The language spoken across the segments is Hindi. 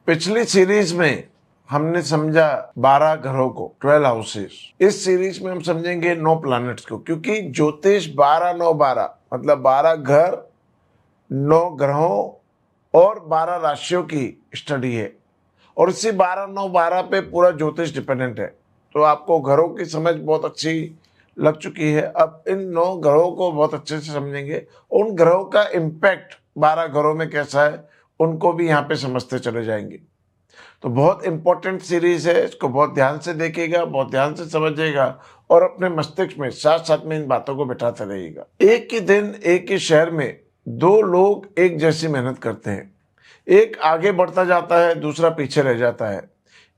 पिछली सीरीज में हमने समझा 12 ग्रहों को, 12 हाउसेस। इस सीरीज में हम समझेंगे 9 प्लैनेट्स को, क्योंकि ज्योतिष 12-9-12 मतलब 12 घर, 9 ग्रहों और 12 राशियों की स्टडी है। और इसी 12-9-12 पे पूरा ज्योतिष डिपेंडेंट है। तो आपको ग्रहों की समझ बहुत अच्छी लग चुकी है। अब इन 9 ग्रहों को बहुत अच्छे से समझेंगे। उन ग्रहों का इम्पैक्ट 12 ग्रहों में कैसा है उनको भी यहाँ पे समझते चले जाएंगे। तो बहुत इंपॉर्टेंट सीरीज है, इसको बहुत ध्यान से देखिएगा, बहुत ध्यान से समझिएगा और अपने मस्तिष्क में साथ साथ में इन बातों को बिठाते रहिएगा। एक ही दिन एक ही शहर में 2 लोग एक जैसी मेहनत करते हैं। एक आगे बढ़ता जाता है, दूसरा पीछे रह जाता है।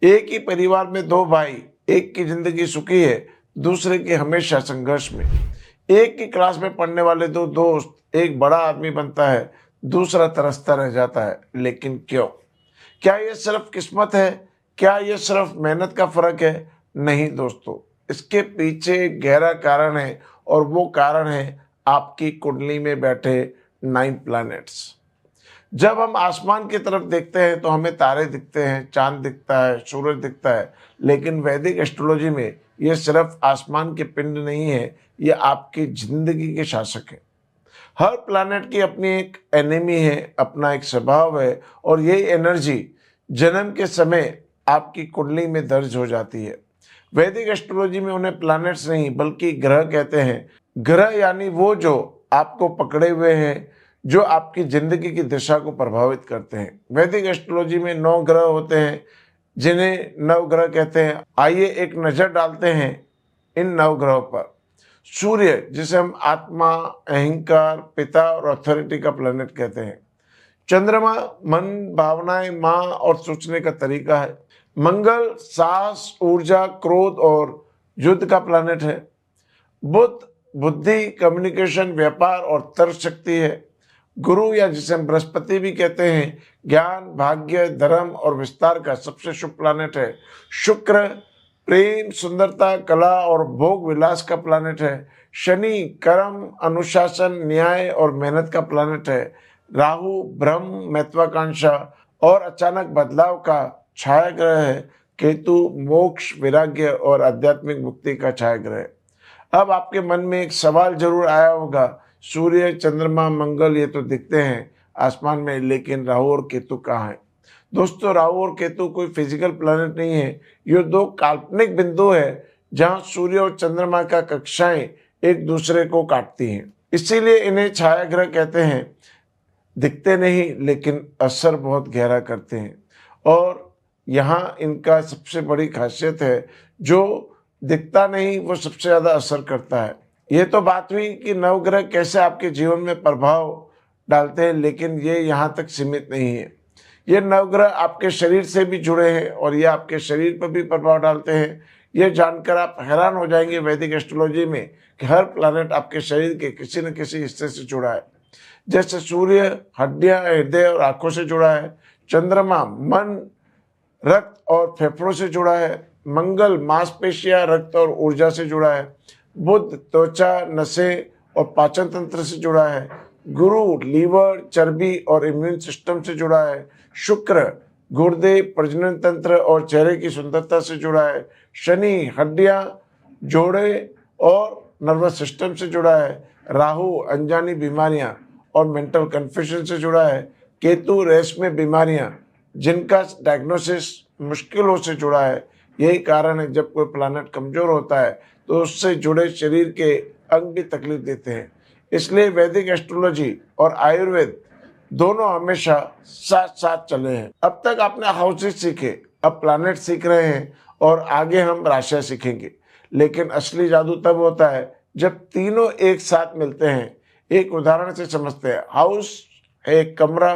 एक ही परिवार में 2 भाई, एक की जिंदगी सुखी है, दूसरे की हमेशा संघर्ष में। एक ही क्लास में पढ़ने वाले 2 दोस्त, एक बड़ा आदमी बनता है, दूसरा तरसता रह जाता है। लेकिन क्यों? क्या ये सिर्फ किस्मत है? क्या ये सिर्फ मेहनत का फर्क है? नहीं दोस्तों, इसके पीछे एक गहरा कारण है और वो कारण है आपकी कुंडली में बैठे 9 प्लैनेट्स। जब हम आसमान की तरफ देखते हैं तो हमें तारे दिखते हैं, चांद दिखता है, सूरज दिखता है, लेकिन वैदिक एस्ट्रोलॉजी में ये सिर्फ आसमान के पिंड नहीं है, ये आपकी जिंदगी के शासक है। हर प्लैनेट की अपनी एक एनिमी है, अपना एक स्वभाव है और यही एनर्जी जन्म के समय आपकी कुंडली में दर्ज हो जाती है। वैदिक एस्ट्रोलॉजी में उन्हें प्लैनेट्स नहीं बल्कि ग्रह कहते हैं। ग्रह यानी वो जो आपको पकड़े हुए हैं, जो आपकी जिंदगी की दिशा को प्रभावित करते हैं। वैदिक एस्ट्रोलॉजी में 9 ग्रह होते हैं जिन्हें नवग्रह कहते हैं। आइए एक नजर डालते हैं इन 9 ग्रहों पर। सूर्य, जिसे हम आत्मा, अहंकार, पिता और अथॉरिटी का प्लैनेट कहते हैं। चंद्रमा मन, भावनाएं, मां और सोचने का तरीका है। मंगल साहस, ऊर्जा, क्रोध और युद्ध का प्लैनेट है। बुध बुद्धि, कम्युनिकेशन, व्यापार और तर्क शक्ति है। गुरु, या जिसे हम बृहस्पति भी कहते हैं, ज्ञान, भाग्य, धर्म और विस्तार का सबसे शुभ प्लैनेट है। शुक्र प्रेम, सुंदरता, कला और भोग विलास का प्लैनेट है। शनि कर्म, अनुशासन, न्याय और मेहनत का प्लैनेट है। राहु भ्रम, महत्वाकांक्षा और अचानक बदलाव का छाया ग्रह है। केतु मोक्ष, वैराग्य और आध्यात्मिक मुक्ति का छाया ग्रह है। अब आपके मन में एक सवाल जरूर आया होगा, सूर्य, चंद्रमा, मंगल ये तो दिखते हैं आसमान में, लेकिन राहु और केतु कहाँ हैं? दोस्तों, राहु और केतु कोई फिजिकल प्लैनेट नहीं है, ये 2 काल्पनिक बिंदु है जहां सूर्य और चंद्रमा का कक्षाएं एक दूसरे को काटती हैं। इसीलिए इन्हें छाया ग्रह कहते हैं। दिखते नहीं लेकिन असर बहुत गहरा करते हैं। और यहाँ इनका सबसे बड़ी खासियत है, जो दिखता नहीं वो सबसे ज्यादा असर करता है। ये तो बात हुई कि नवग्रह कैसे आपके जीवन में प्रभाव डालते हैं, लेकिन ये यहाँ तक सीमित नहीं है। ये नवग्रह आपके शरीर से भी जुड़े हैं और ये आपके शरीर पर भी प्रभाव डालते हैं। ये जानकर आप हैरान हो जाएंगे वैदिक एस्ट्रोलॉजी में कि हर प्लैनेट आपके शरीर के किसी न किसी हिस्से से जुड़ा है। जैसे सूर्य हड्डियां, हृदय और आंखों से जुड़ा है। चंद्रमा मन, रक्त और फेफड़ों से जुड़ा है। मंगल मांसपेशियां, रक्त और ऊर्जा से जुड़ा है। बुध त्वचा, नसें और पाचन तंत्र से जुड़ा है। गुरु लीवर, चर्बी और इम्यून सिस्टम से जुड़ा है। शुक्र गुर्दे, प्रजनन तंत्र और चेहरे की सुंदरता से जुड़ा है। शनि हड्डियां, जोड़े और नर्वस सिस्टम से जुड़ा है। राहु अनजानी बीमारियां और मेंटल कंफ्यूजन से जुड़ा है। केतु रेशमी बीमारियां जिनका डायग्नोसिस मुश्किलों से जुड़ा है। यही कारण है जब कोई प्लैनेट कमजोर होता है तो उससे जुड़े शरीर के अंग भी तकलीफ देते हैं। इसलिए वैदिक एस्ट्रोलॉजी और आयुर्वेद दोनों हमेशा साथ साथ चले हैं। अब तक आपने हाउसेस सीखे, अब प्लैनेट सीख रहे हैं और आगे हम राशियां सीखेंगे। लेकिन असली जादू तब होता है जब तीनों एक साथ मिलते हैं। एक उदाहरण से समझते हैं। हाउस है एक कमरा,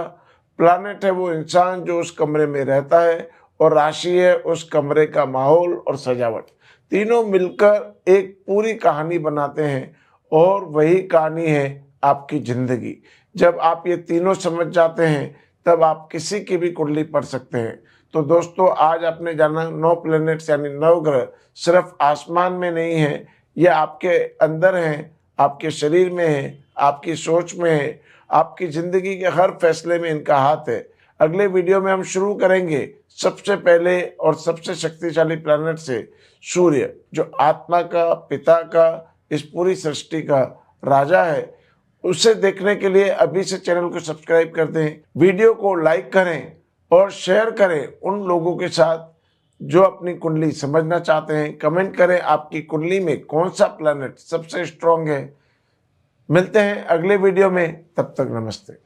प्लैनेट है वो इंसान जो उस कमरे में रहता है, और राशि है उस कमरे का माहौल और सजावट। तीनों मिलकर एक पूरी कहानी बनाते हैं और वही कहानी है आपकी जिंदगी। जब आप ये तीनों समझ जाते हैं तब आप किसी की भी कुंडली पढ़ सकते हैं। तो दोस्तों, आज आपने जाना 9 प्लैनेट्स यानी 9 ग्रह सिर्फ आसमान में नहीं है, ये आपके अंदर हैं, आपके शरीर में है, आपकी सोच में है, आपकी जिंदगी के हर फैसले में इनका हाथ है। अगले वीडियो में हम शुरू करेंगे सबसे पहले और सबसे शक्तिशाली प्लैनेट से, सूर्य, जो आत्मा का, पिता का, इस पूरी सृष्टि का राजा है। उसे देखने के लिए अभी से चैनल को सब्सक्राइब कर दें, वीडियो को लाइक करें और शेयर करें उन लोगों के साथ जो अपनी कुंडली समझना चाहते हैं। कमेंट करें आपकी कुंडली में कौन सा प्लैनेट सबसे स्ट्रांग है। मिलते हैं अगले वीडियो में, तब तक नमस्ते।